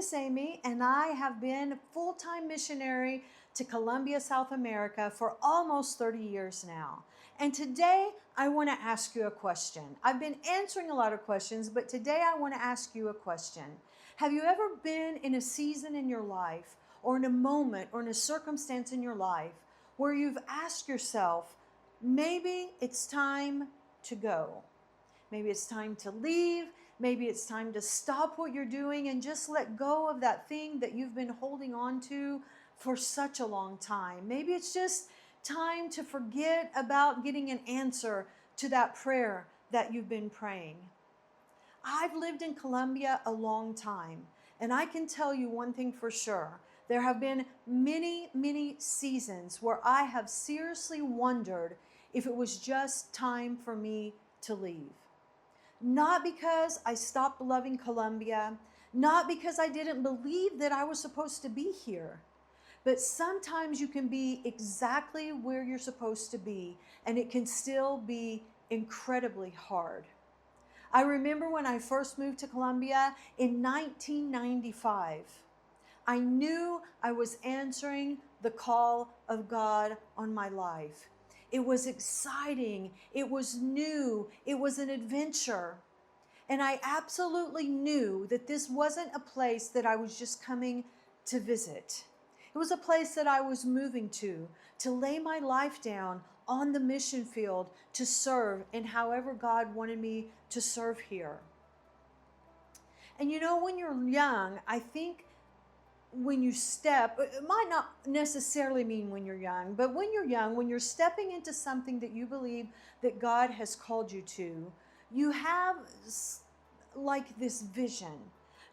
is Amy, and I have been full-time missionary to Colombia, South America for almost 30 years now. And today I want to ask you a question. I've been answering a lot of questions, but today I want to ask you a question. Have you ever been in a season in your life, or in a moment, or in a circumstance in your life, where you've asked yourself, maybe it's time to go? Maybe it's time to leave. Maybe it's time to stop what you're doing and just let go of that thing that you've been holding on to for such a long time. Maybe it's just time to forget about getting an answer to that prayer that you've been praying. I've lived in Colombia a long time, and I can tell you one thing for sure. There have been many, many seasons where I have seriously wondered if it was just time for me to leave. Not because I stopped loving Colombia, not because I didn't believe that I was supposed to be here, but sometimes you can be exactly where you're supposed to be, and it can still be incredibly hard. I remember when I first moved to Colombia in 1995. I knew I was answering the call of God on my life. It was exciting. It was new. It was an adventure. And I absolutely knew that this wasn't a place that I was just coming to visit. It was a place that I was moving to lay my life down on the mission field, to serve in however God wanted me to serve here. And you know, when you're young, I think when you step, it might not necessarily mean when you're young, but when you're young, when you're stepping into something that you believe that God has called you to, you have like this vision,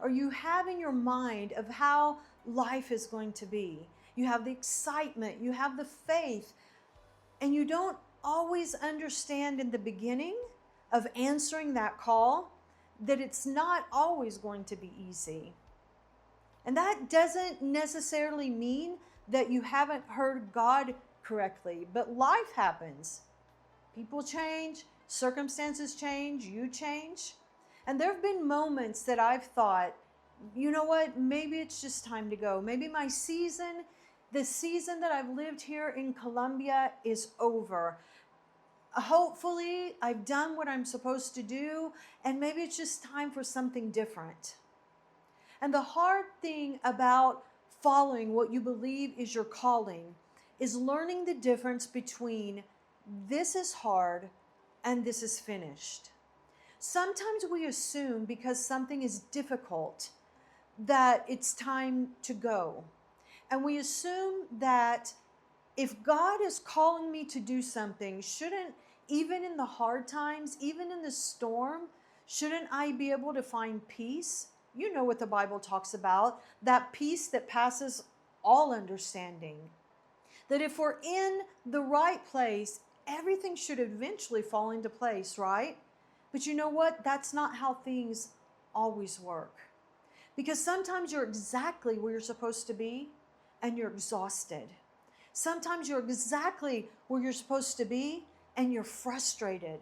or you have in your mind of how life is going to be. You have the excitement, you have the faith, and you don't always understand in the beginning of answering that call that it's not always going to be easy. And that doesn't necessarily mean that you haven't heard God correctly, but life happens. People change, circumstances change, you change. And there have been moments that I've thought, you know what, maybe it's just time to go. Maybe my season, the season that I've lived here in Colombia is over. Hopefully, I've done what I'm supposed to do, and maybe it's just time for something different. And the hard thing about following what you believe is your calling is learning the difference between this is hard and this is finished. Sometimes we assume because something is difficult that it's time to go. And we assume that if God is calling me to do something, shouldn't, even in the hard times, even in the storm, shouldn't I be able to find peace? You know what the Bible talks about, that peace that passes all understanding. That if we're in the right place, everything should eventually fall into place, right? But you know what? That's not how things always work. Because sometimes you're exactly where you're supposed to be and you're exhausted. Sometimes you're exactly where you're supposed to be and you're frustrated.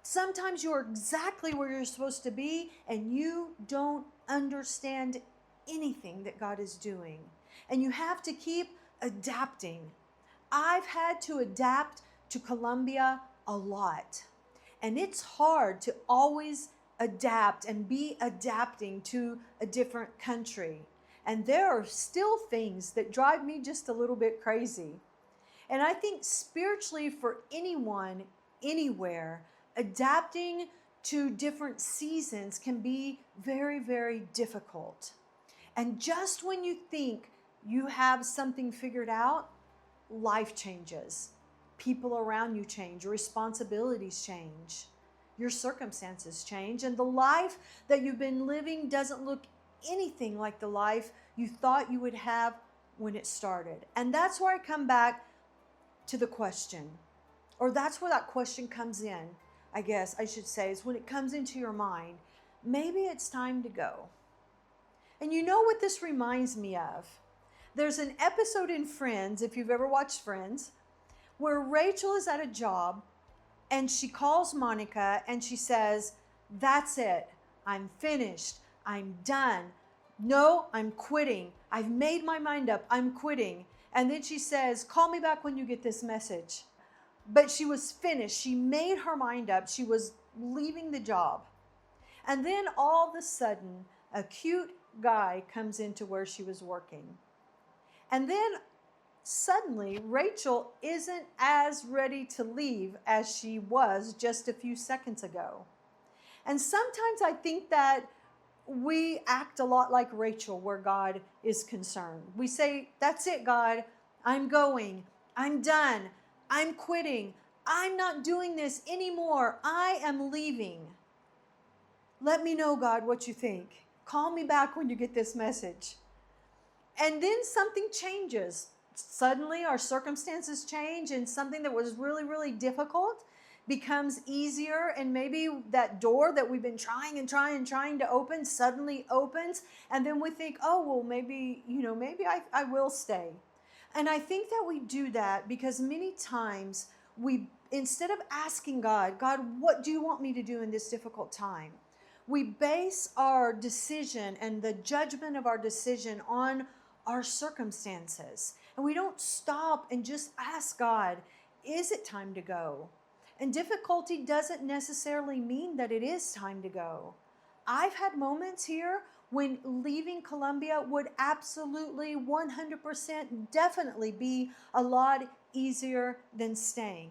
Sometimes you're exactly where you're supposed to be and you don't understand anything that God is doing. And you have to keep adapting. I've had to adapt to Colombia a lot. And it's hard to always adapt and be adapting to a different country. And there are still things that drive me just a little bit crazy. And I think spiritually for anyone, anywhere, adapting to different seasons can be very, very difficult. And just when you think you have something figured out, life changes. People around you change, your responsibilities change, your circumstances change, and the life that you've been living doesn't look anything like the life you thought you would have when it started. And that's where I come back to the question, or that's where that question comes in, I guess I should say, is when it comes into your mind, maybe it's time to go. And you know what this reminds me of? There's an episode in Friends, if you've ever watched Friends, where Rachel is at a job and she calls Monica and she says, "That's it. I'm finished. I'm done. No, I'm quitting. I've made my mind up. I'm quitting. And then she says, call me back when you get this message. But she was finished. She made her mind up. She was leaving the job. And then all of a sudden, a cute guy comes into where she was working. And then suddenly, Rachel isn't as ready to leave as she was just a few seconds ago. And sometimes I think that we act a lot like Rachel where God is concerned. We say, that's it, God. I'm going. I'm done. I'm quitting. I'm not doing this anymore. I am leaving. Let me know, God, what you think. Call me back when you get this message. And then something changes. Suddenly our circumstances change, and something that was really, really difficult becomes easier, and maybe that door that we've been trying to open suddenly opens, and then we think, oh, well, maybe I will stay. And I think that we do that because many times we, instead of asking God, what do you want me to do in this difficult time? We base our decision and the judgment of our decision on our circumstances. And we don't stop and just ask God, is it time to go? And difficulty doesn't necessarily mean that it is time to go. I've had moments here when leaving Colombia would absolutely 100% definitely be a lot easier than staying.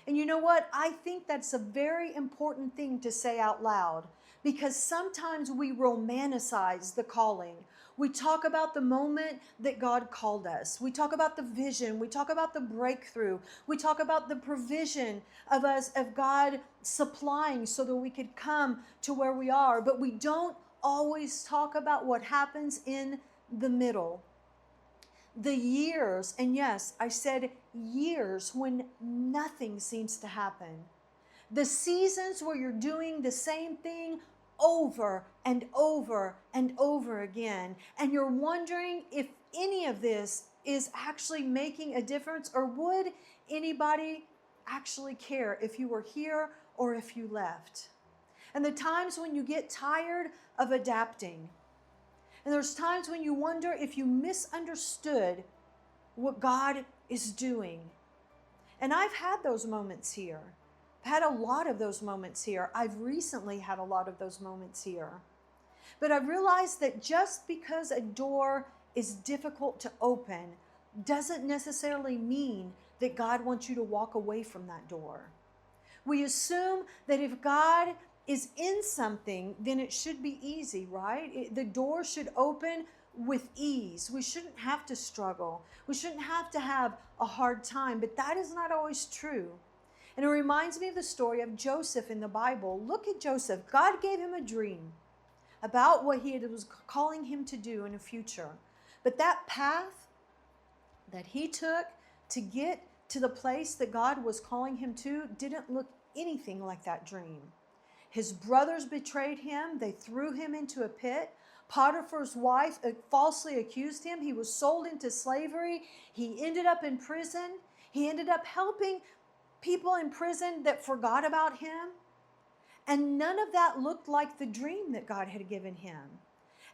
And you know what? I think that's a very important thing to say out loud, because sometimes we romanticize the calling. We talk about the moment that God called us. We talk about the vision. We talk about the breakthrough. We talk about the provision of God supplying so that we could come to where we are. But we don't always talk about what happens in the middle. The years, and yes, I said years, when nothing seems to happen. The seasons where you're doing the same thing over and over and over again, and you're wondering if any of this is actually making a difference, or would anybody actually care if you were here or if you left. And the times when you get tired of adapting, and there's times when you wonder if you misunderstood what God is doing. And I've had those moments here. I've had a lot of those moments here. I've recently had a lot of those moments here. But I realized that just because a door is difficult to open doesn't necessarily mean that God wants you to walk away from that door. We assume that if God is in something, then it should be easy, right? The door should open with ease. We shouldn't have to struggle. We shouldn't have to have a hard time, but that is not always true. And it reminds me of the story of Joseph in the Bible. Look at Joseph. God gave him a dream about what he was calling him to do in the future. But that path that he took to get to the place that God was calling him to didn't look anything like that dream. His brothers betrayed him. They threw him into a pit. Potiphar's wife falsely accused him. He was sold into slavery. He ended up in prison. He ended up helping people in prison that forgot about him. And none of that looked like the dream that God had given him.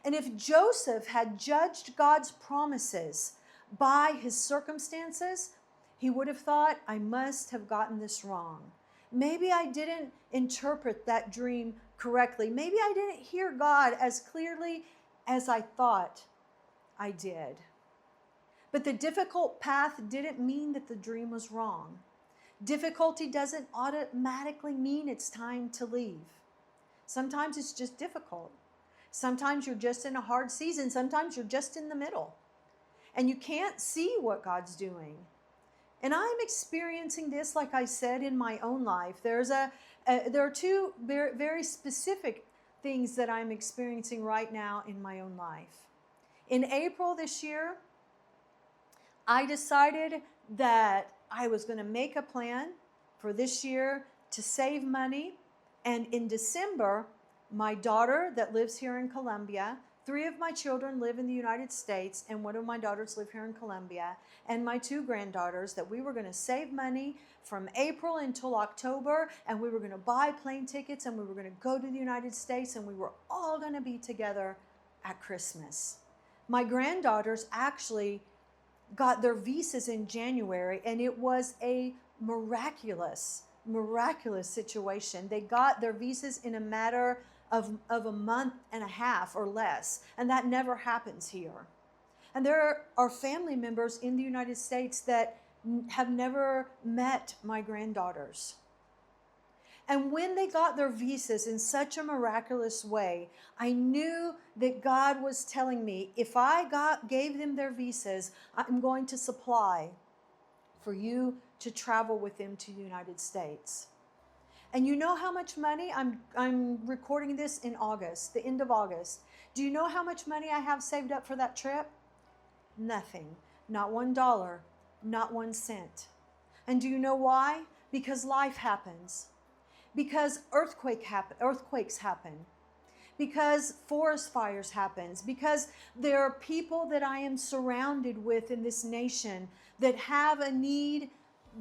And if Joseph had judged God's promises by his circumstances, he would have thought, I must have gotten this wrong. Maybe I didn't interpret that dream correctly. Maybe I didn't hear God as clearly as I thought I did. But the difficult path didn't mean that the dream was wrong. Difficulty doesn't automatically mean it's time to leave. Sometimes it's just difficult. Sometimes you're just in a hard season. Sometimes you're just in the middle. And you can't see what God's doing. And I'm experiencing this, like I said, in my own life. There are two very, very specific things that I'm experiencing right now in my own life. In April this year, I decided that I was going to make a plan for this year to save money. And in December, my daughter that lives here in Colombia, 3 of my children live in the United States, and 1 of my daughters live here in Colombia, and my 2 granddaughters, that we were going to save money from April until October, and we were going to buy plane tickets, and we were going to go to the United States, and we were all going to be together at Christmas. My granddaughters actually got their visas in January, and it was a miraculous situation. They got their visas in a matter of a month and a half or less, and that never happens here. And there are family members in the United States that have never met my granddaughters. And when they got their visas in such a miraculous way, I knew that God was telling me, if I gave them their visas, I'm going to supply for you to travel with them to the United States. And you know how much money, I'm recording this in August, the end of August. Do you know how much money I have saved up for that trip? Nothing. Not $1, not 1 cent. And do you know why? Because life happens. Because earthquakes happen. Because forest fires happen. Because there are people that I am surrounded with in this nation that have a need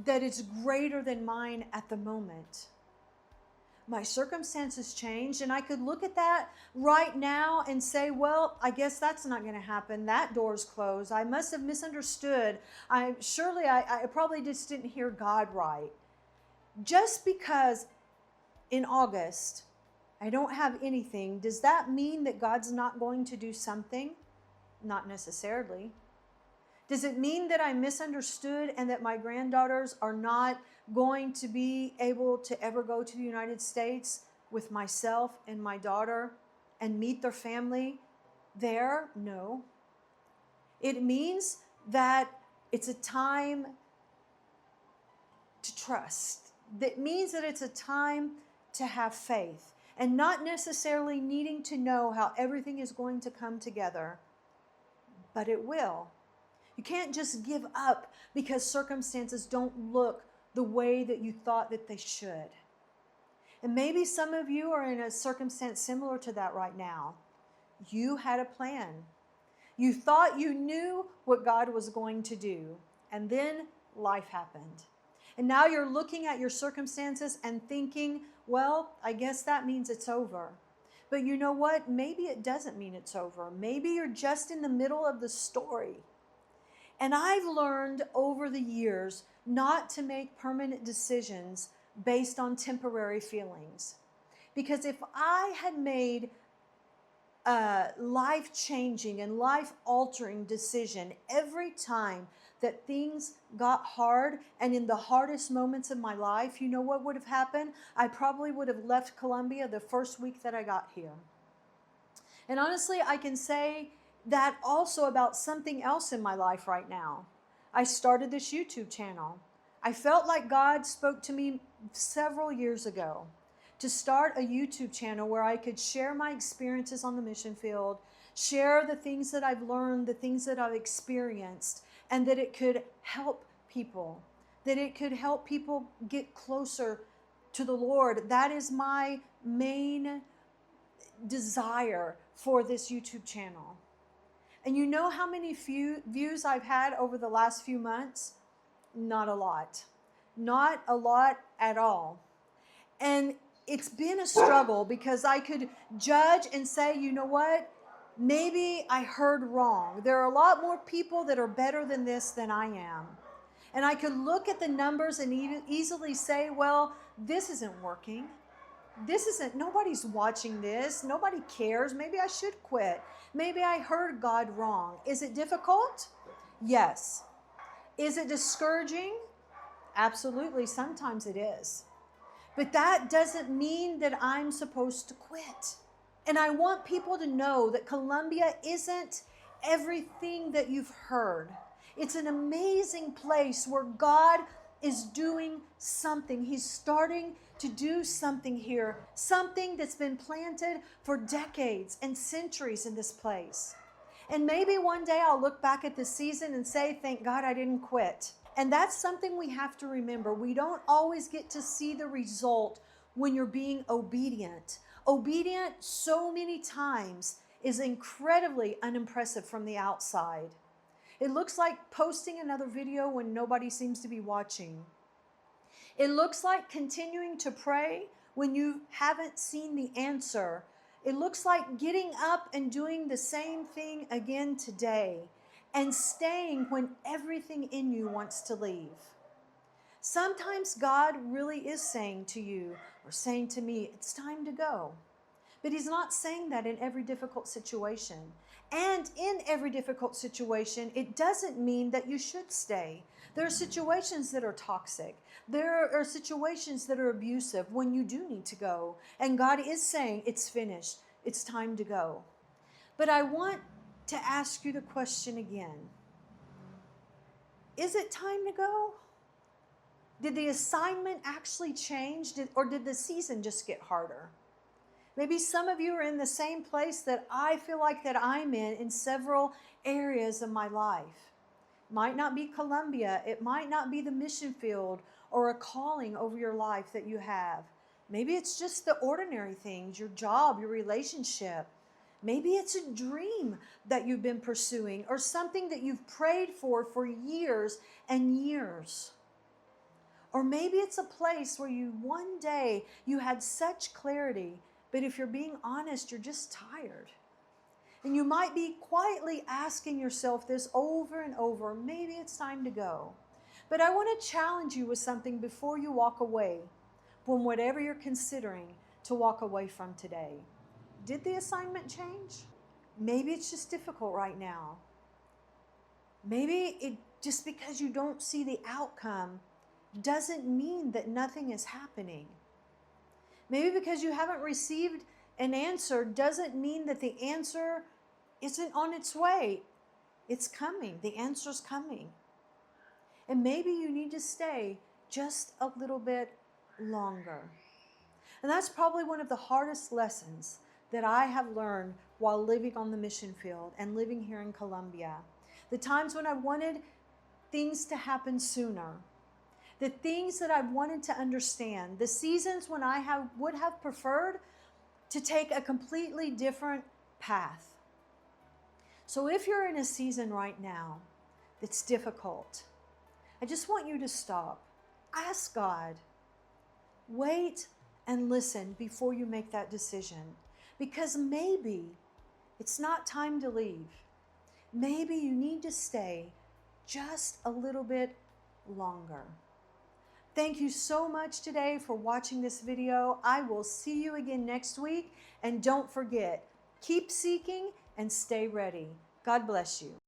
that is greater than mine at the moment. My circumstances changed, and I could look at that right now and say, well, I guess that's not going to happen. That door's closed. I must have misunderstood. I probably just didn't hear God right. Just because in August I don't have anything, does that mean that God's not going to do something? Not necessarily. Does it mean that I misunderstood and that my granddaughters are not going to be able to ever go to the United States with myself and my daughter and meet their family there? No. It means that it's a time to trust. That means that it's a time to have faith and not necessarily needing to know how everything is going to come together, but it will. You can't just give up because circumstances don't look the way that you thought that they should. And maybe some of you are in a circumstance similar to that right now. You had a plan. You thought you knew what God was going to do, and then life happened. And now you're looking at your circumstances and thinking, well, I guess that means it's over. But you know what? Maybe it doesn't mean it's over. Maybe you're just in the middle of the story. And I've learned over the years not to make permanent decisions based on temporary feelings. Because if I had made a life-changing and life-altering decision every time that things got hard, and in the hardest moments of my life, you know what would have happened? I probably would have left Colombia the first week that I got here. And honestly, I can say that also about something else in my life right now. I started this YouTube channel. I felt like God spoke to me several years ago to start a YouTube channel where I could share my experiences on the mission field, share the things that I've learned, the things that I've experienced, and that it could help people, that it could help people get closer to the Lord. That is my main desire for this YouTube channel. And you know how many views I've had over the last few months? Not a lot. Not a lot at all. And it's been a struggle because I could judge and say, you know what? Maybe I heard wrong. There are a lot more people that are better than this than I am. And I could look at the numbers and easily say, well, this isn't working. Nobody's watching this. Nobody cares. Maybe I should quit. Maybe I heard God wrong. Is it difficult? Yes. Is it discouraging? Absolutely. Sometimes it is. But that doesn't mean that I'm supposed to quit. And I want people to know that Colombia isn't everything that you've heard. It's an amazing place where God is doing something. He's starting to do something here, something that's been planted for decades and centuries in this place. And maybe one day I'll look back at this season and say, thank God I didn't quit. And that's something we have to remember. We don't always get to see the result when you're being obedient. Obedient so many times is incredibly unimpressive from the outside. It looks like posting another video when nobody seems to be watching. It looks like continuing to pray when you haven't seen the answer It looks like getting up and doing the same thing again today and staying when everything in you wants to leave. Sometimes God really is saying to you or saying to me, it's time to go. But He's not saying that in every difficult situation. And in every difficult situation, it doesn't mean that you should stay. There are situations that are toxic. There are situations that are abusive when you do need to go. And God is saying, it's finished. It's time to go. But I want to ask you the question again. Is it time to go? Did the assignment actually change, or did the season just get harder? Maybe some of you are in the same place that I feel like that I'm in several areas of my life. It might not be Columbia. It might not be the mission field or a calling over your life that you have. Maybe it's just the ordinary things, your job, your relationship. Maybe it's a dream that you've been pursuing or something that you've prayed for years and years. Or maybe it's a place where one day you had such clarity, but if you're being honest, you're just tired. And you might be quietly asking yourself this over and over, maybe it's time to go. But I want to challenge you with something before you walk away from whatever you're considering to walk away from today. Did the assignment change? Maybe it's just difficult right now. Maybe it just because you don't see the outcome doesn't mean that nothing is happening. Maybe because you haven't received an answer doesn't mean that the answer isn't on its way. It's coming. The answer's coming. And maybe you need to stay just a little bit longer. And that's probably one of the hardest lessons that I have learned while living on the mission field and living here in Columbia. The times when I wanted things to happen sooner. The things that I wanted to understand, the seasons when I would have preferred to take a completely different path. So if you're in a season right now that's difficult, I just want you to stop. Ask God. Wait and listen before you make that decision. Because maybe it's not time to leave. Maybe you need to stay just a little bit longer. Thank you so much today for watching this video. I will see you again next week. And don't forget, keep seeking and stay ready. God bless you.